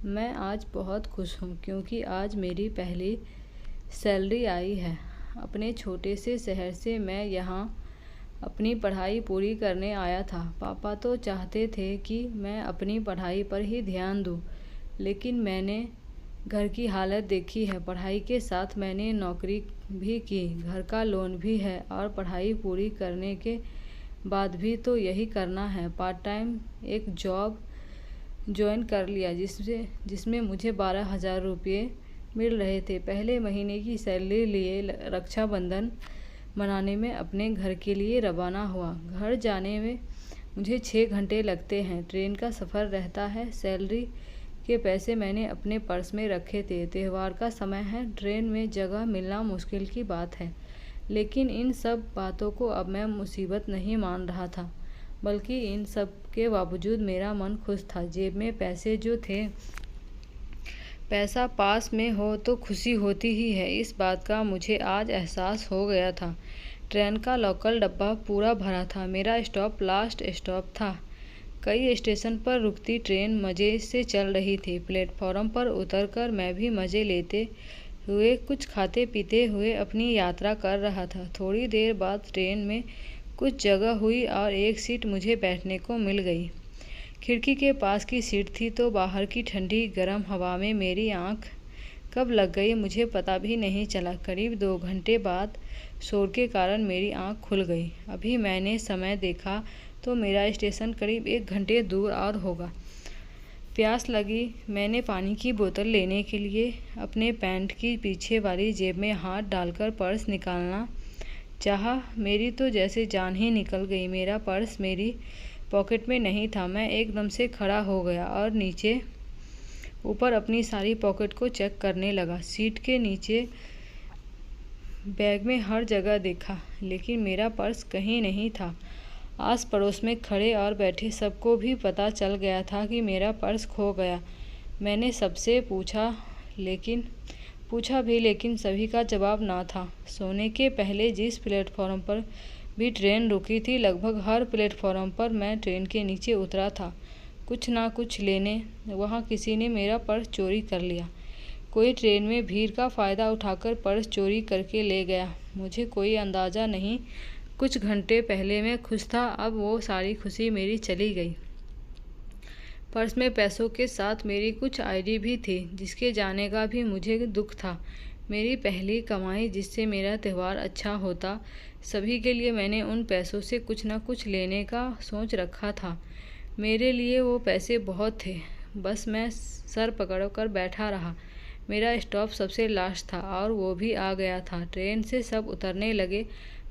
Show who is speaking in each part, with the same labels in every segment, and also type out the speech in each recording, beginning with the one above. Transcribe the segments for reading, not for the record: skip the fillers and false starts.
Speaker 1: मैं आज बहुत खुश हूँ क्योंकि आज मेरी पहली सैलरी आई है। अपने छोटे से शहर से मैं यहाँ अपनी पढ़ाई पूरी करने आया था। पापा तो चाहते थे कि मैं अपनी पढ़ाई पर ही ध्यान दूँ, लेकिन मैंने घर की हालत देखी है। पढ़ाई के साथ मैंने नौकरी भी की, घर का लोन भी है और पढ़ाई पूरी करने के बाद भी तो यही करना है। पार्ट टाइम एक जॉब ज्वाइन कर लिया जिसमें मुझे 12,000 रुपये मिल रहे थे। पहले महीने की सैलरी लिए रक्षाबंधन मनाने में अपने घर के लिए रवाना हुआ। घर जाने में मुझे 6 घंटे लगते हैं। ट्रेन का सफ़र रहता है। सैलरी के पैसे मैंने अपने पर्स में रखे थे। त्यौहार का समय है, ट्रेन में जगह मिलना मुश्किल की बात है, लेकिन इन सब बातों को अब मैं मुसीबत नहीं मान रहा था, बल्कि इन सब के बावजूद मेरा मन खुश था। जेब में पैसे जो थे, पैसा पास में हो तो खुशी होती ही है, इस बात का मुझे आज एहसास हो गया था। ट्रेन का लोकल डब्बा पूरा भरा था। मेरा स्टॉप लास्ट स्टॉप था। कई स्टेशन पर रुकती ट्रेन मज़े से चल रही थी। प्लेटफॉर्म पर उतरकर मैं भी मज़े लेते हुए, कुछ खाते पीते हुए अपनी यात्रा कर रहा था। थोड़ी देर बाद ट्रेन में कुछ जगह हुई और एक सीट मुझे बैठने को मिल गई। खिड़की के पास की सीट थी तो बाहर की ठंडी गर्म हवा में मेरी आँख कब लग गई मुझे पता भी नहीं चला। करीब 2 घंटे बाद शोर के कारण मेरी आँख खुल गई। अभी मैंने समय देखा तो मेरा स्टेशन करीब 1 घंटे दूर और होगा। प्यास लगी। मैंने पानी की बोतल लेने के लिए अपने पैंट की पीछे वाली जेब में हाथ डालकर पर्स निकालना चाहा। मेरी तो जैसे जान ही निकल गई। मेरा पर्स मेरी पॉकेट में नहीं था। मैं एकदम से खड़ा हो गया और नीचे ऊपर अपनी सारी पॉकेट को चेक करने लगा। सीट के नीचे, बैग में, हर जगह देखा, लेकिन मेरा पर्स कहीं नहीं था। आस पड़ोस में खड़े और बैठे सबको भी पता चल गया था कि मेरा पर्स खो गया। मैंने सबसे पूछा भी, लेकिन सभी का जवाब ना था। सोने के पहले जिस प्लेटफॉर्म पर भी ट्रेन रुकी थी, लगभग हर प्लेटफॉर्म पर मैं ट्रेन के नीचे उतरा था कुछ ना कुछ लेने। वहाँ किसी ने मेरा पर्स चोरी कर लिया। कोई ट्रेन में भीड़ का फ़ायदा उठाकर पर्स चोरी करके ले गया। मुझे कोई अंदाज़ा नहीं। कुछ घंटे पहले मैं खुश था, अब वो सारी खुशी मेरी चली गई। पर्स में पैसों के साथ मेरी कुछ आईडी भी थी, जिसके जाने का भी मुझे दुख था। मेरी पहली कमाई जिससे मेरा त्यौहार अच्छा होता। सभी के लिए मैंने उन पैसों से कुछ न कुछ लेने का सोच रखा था। मेरे लिए वो पैसे बहुत थे। बस मैं सर पकड़कर बैठा रहा। मेरा स्टॉप सबसे लास्ट था और वो भी आ गया था। ट्रेन से सब उतरने लगे।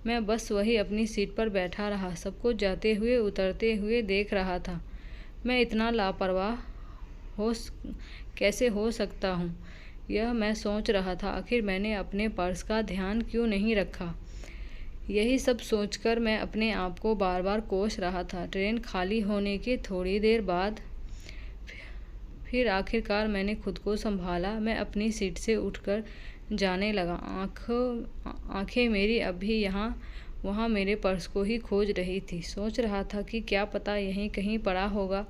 Speaker 1: मैं बस वही अपनी सीट पर बैठा रहा, सबको जाते हुए उतरते हुए देख रहा था। मैं इतना लापरवाह कैसे हो सकता हूँ, यह मैं सोच रहा था। आखिर मैंने अपने पर्स का ध्यान क्यों नहीं रखा? यही सब सोचकर मैं अपने आप को बार बार कोस रहा था। ट्रेन खाली होने के थोड़ी देर बाद फिर आखिरकार मैंने खुद को संभाला। मैं अपनी सीट से उठकर जाने लगा। आंखें मेरी अब भी यहाँ वहाँ मेरे पर्स को ही खोज रही थी। सोच रहा था कि क्या पता यहीं कहीं पड़ा होगा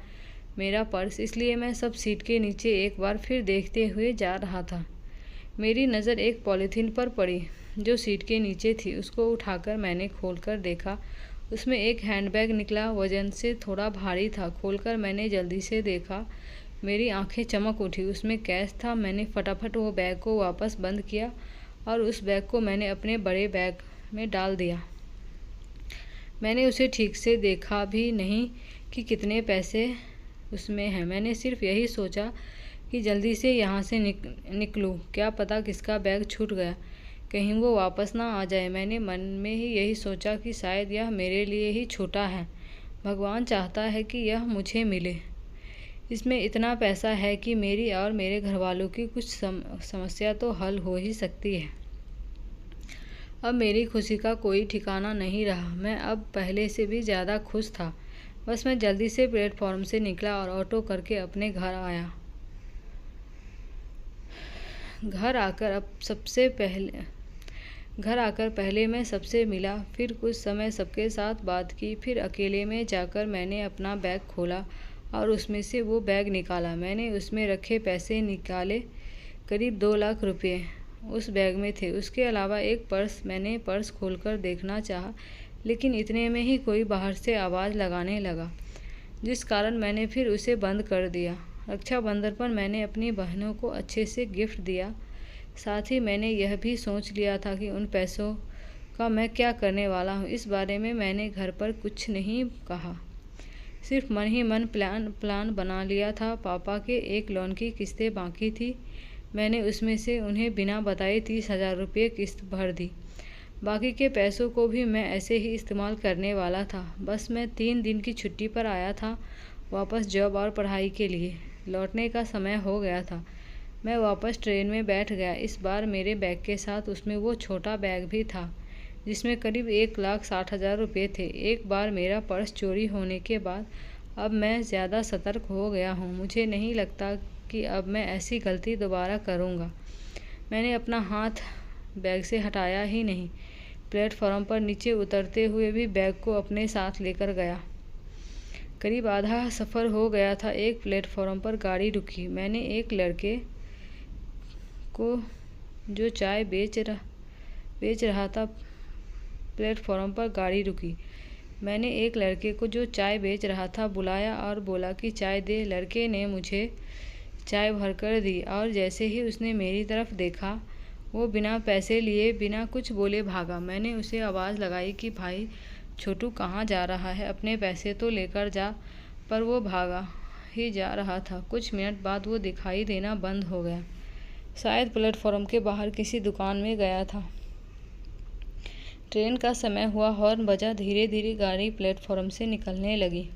Speaker 1: मेरा पर्स, इसलिए मैं सब सीट के नीचे एक बार फिर देखते हुए जा रहा था। मेरी नज़र एक पॉलीथीन पर पड़ी जो सीट के नीचे थी। उसको उठाकर मैंने खोलकर देखा। उसमें एक हैंडबैग निकला, वजन से थोड़ा भारी था। खोलकर मैंने जल्दी से देखा। मेरी आंखें चमक उठी। उसमें कैश था। मैंने फटाफट वो बैग को वापस बंद किया और उस बैग को मैंने अपने बड़े बैग में डाल दिया। मैंने उसे ठीक से देखा भी नहीं कि कितने पैसे उसमें हैं। मैंने सिर्फ यही सोचा कि जल्दी से यहाँ से निकलूँ। क्या पता किसका बैग छूट गया, कहीं वो वापस ना आ जाए। मैंने मन में ही यही सोचा कि शायद यह मेरे लिए ही छूटा है। भगवान चाहता है कि यह मुझे मिले। इसमें इतना पैसा है कि मेरी और मेरे घरवालों की कुछ समस्या तो हल हो ही सकती है। अब मेरी खुशी का कोई ठिकाना नहीं रहा। मैं अब पहले से भी ज़्यादा खुश था। बस मैं जल्दी से प्लेटफॉर्म से निकला और ऑटो करके अपने घर आया। घर आकर पहले मैं सबसे मिला, फिर कुछ समय सबके साथ बात की, फिर अकेले में जाकर मैंने अपना बैग खोला और उसमें से वो बैग निकाला। मैंने उसमें रखे पैसे निकाले, करीब 2 लाख रुपये उस बैग में थे। उसके अलावा एक पर्स। मैंने पर्स खोलकर देखना चाहा, लेकिन इतने में ही कोई बाहर से आवाज़ लगाने लगा, जिस कारण मैंने फिर उसे बंद कर दिया। रक्षाबंधन पर मैंने अपनी बहनों को अच्छे से गिफ्ट दिया। साथ ही मैंने यह भी सोच लिया था कि उन पैसों का मैं क्या करने वाला हूँ। इस बारे में मैंने घर पर कुछ नहीं कहा, सिर्फ मन ही मन प्लान बना लिया था। पापा के एक लोन की किस्तें बाकी थी। मैंने उसमें से उन्हें बिना बताए 30,000 रुपये किस्त भर दी। बाकी के पैसों को भी मैं ऐसे ही इस्तेमाल करने वाला था। बस मैं 3 दिन की छुट्टी पर आया था, वापस जॉब और पढ़ाई के लिए। लौटने का समय हो गया था। मैं वापस ट्रेन में बैठ गया। इस बार मेरे बैग के साथ उसमें वो छोटा बैग भी था, जिसमें करीब 1,60,000 रुपये थे। एक बार मेरा पर्स चोरी होने के बाद अब मैं ज़्यादा सतर्क हो गया हूँ। मुझे नहीं लगता कि अब मैं ऐसी गलती दोबारा करूँगा। मैंने अपना हाथ बैग से हटाया ही नहीं। प्लेटफॉर्म पर नीचे उतरते हुए भी बैग को अपने साथ लेकर गया। करीब आधा सफ़र हो गया था। एक प्लेटफॉर्म पर गाड़ी रुकी। मैंने एक लड़के को जो चाय बेच रहा था प्लेटफॉर्म पर गाड़ी रुकी। मैंने एक लड़के को जो चाय बेच रहा था बुलाया और बोला कि चाय दे। लड़के ने मुझे चाय भरकर दी और जैसे ही उसने मेरी तरफ देखा, वो बिना पैसे लिए बिना कुछ बोले भागा। मैंने उसे आवाज़ लगाई कि भाई छोटू कहाँ जा रहा है, अपने पैसे तो लेकर जा, पर वो भागा ही जा रहा था। कुछ मिनट बाद वो दिखाई देना बंद हो गया। शायद प्लेटफॉर्म के बाहर किसी दुकान में गया था। ट्रेन का समय हुआ, हॉर्न बजा। धीरे धीरे गाड़ी प्लेटफॉर्म से निकलने लगी।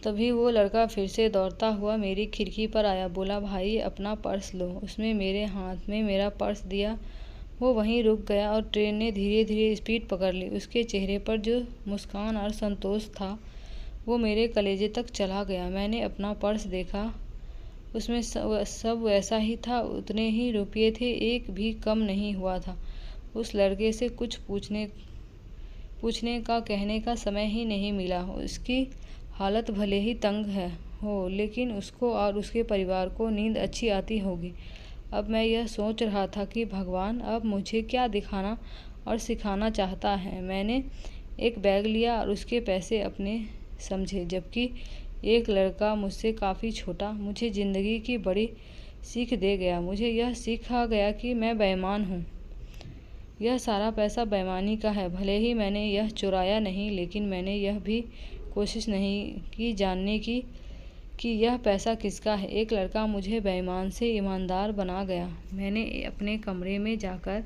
Speaker 1: तभी वो लड़का फिर से दौड़ता हुआ मेरी खिड़की पर आया, बोला भाई अपना पर्स लो। उसने मेरे हाथ में मेरा पर्स दिया। वो वहीं रुक गया और ट्रेन ने धीरे धीरे स्पीड पकड़ ली। उसके चेहरे पर जो मुस्कान और संतोष था, वो मेरे कलेजे तक चला गया। मैंने अपना पर्स देखा, उसमें सब वैसा ही था, उतने ही रुपये थे, एक भी कम नहीं हुआ था। उस लड़के से कुछ पूछने का कहने का समय ही नहीं मिला। उसकी हालत भले ही तंग हो, लेकिन उसको और उसके परिवार को नींद अच्छी आती होगी। अब मैं यह सोच रहा था कि भगवान अब मुझे क्या दिखाना और सिखाना चाहता है। मैंने एक बैग लिया और उसके पैसे अपने समझे, जबकि एक लड़का मुझसे काफ़ी छोटा मुझे ज़िंदगी की बड़ी सीख दे गया। मुझे यह सीखा गया कि मैं बेईमान हूँ। यह सारा पैसा बेईमानी का है। भले ही मैंने यह चुराया नहीं, लेकिन मैंने यह भी कोशिश नहीं की जानने की कि यह पैसा किसका है। एक लड़का मुझे बेईमान से ईमानदार बना गया। मैंने अपने कमरे में जाकर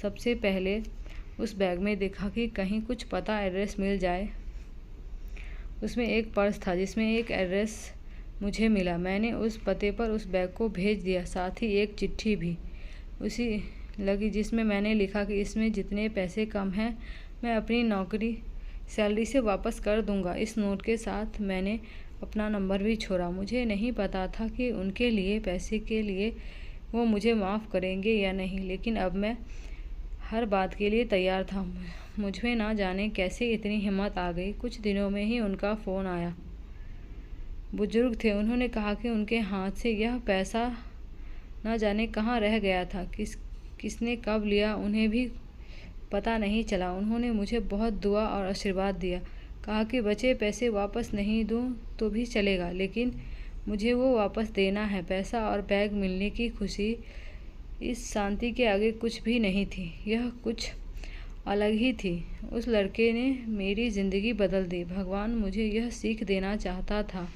Speaker 1: सबसे पहले उस बैग में देखा कि कहीं कुछ पता एड्रेस मिल जाए। उसमें एक पर्स था जिसमें एक एड्रेस मुझे मिला। मैंने उस पते पर उस बैग को भेज दिया। साथ ही एक चिट्ठी भी उसी लगी, जिसमें मैंने लिखा कि इसमें जितने पैसे कम हैं मैं अपनी नौकरी सैलरी से वापस कर दूंगा। इस नोट के साथ मैंने अपना नंबर भी छोड़ा। मुझे नहीं पता था कि उनके लिए पैसे के लिए वो मुझे माफ़ करेंगे या नहीं, लेकिन अब मैं हर बात के लिए तैयार था। मुझमें ना जाने कैसे इतनी हिम्मत आ गई। कुछ दिनों में ही उनका फ़ोन आया। बुजुर्ग थे। उन्होंने कहा कि उनके हाथ से यह पैसा ना जाने कहाँ रह गया था, किसने कब लिया उन्हें भी पता नहीं चला। उन्होंने मुझे बहुत दुआ और आशीर्वाद दिया। कहा कि बचे पैसे वापस नहीं दूं तो भी चलेगा, लेकिन मुझे वो वापस देना है। पैसा और बैग मिलने की खुशी, इस शांति के आगे कुछ भी नहीं थी। यह कुछ अलग ही थी। उस लड़के ने मेरी ज़िंदगी बदल दी। भगवान मुझे यह सीख देना चाहता था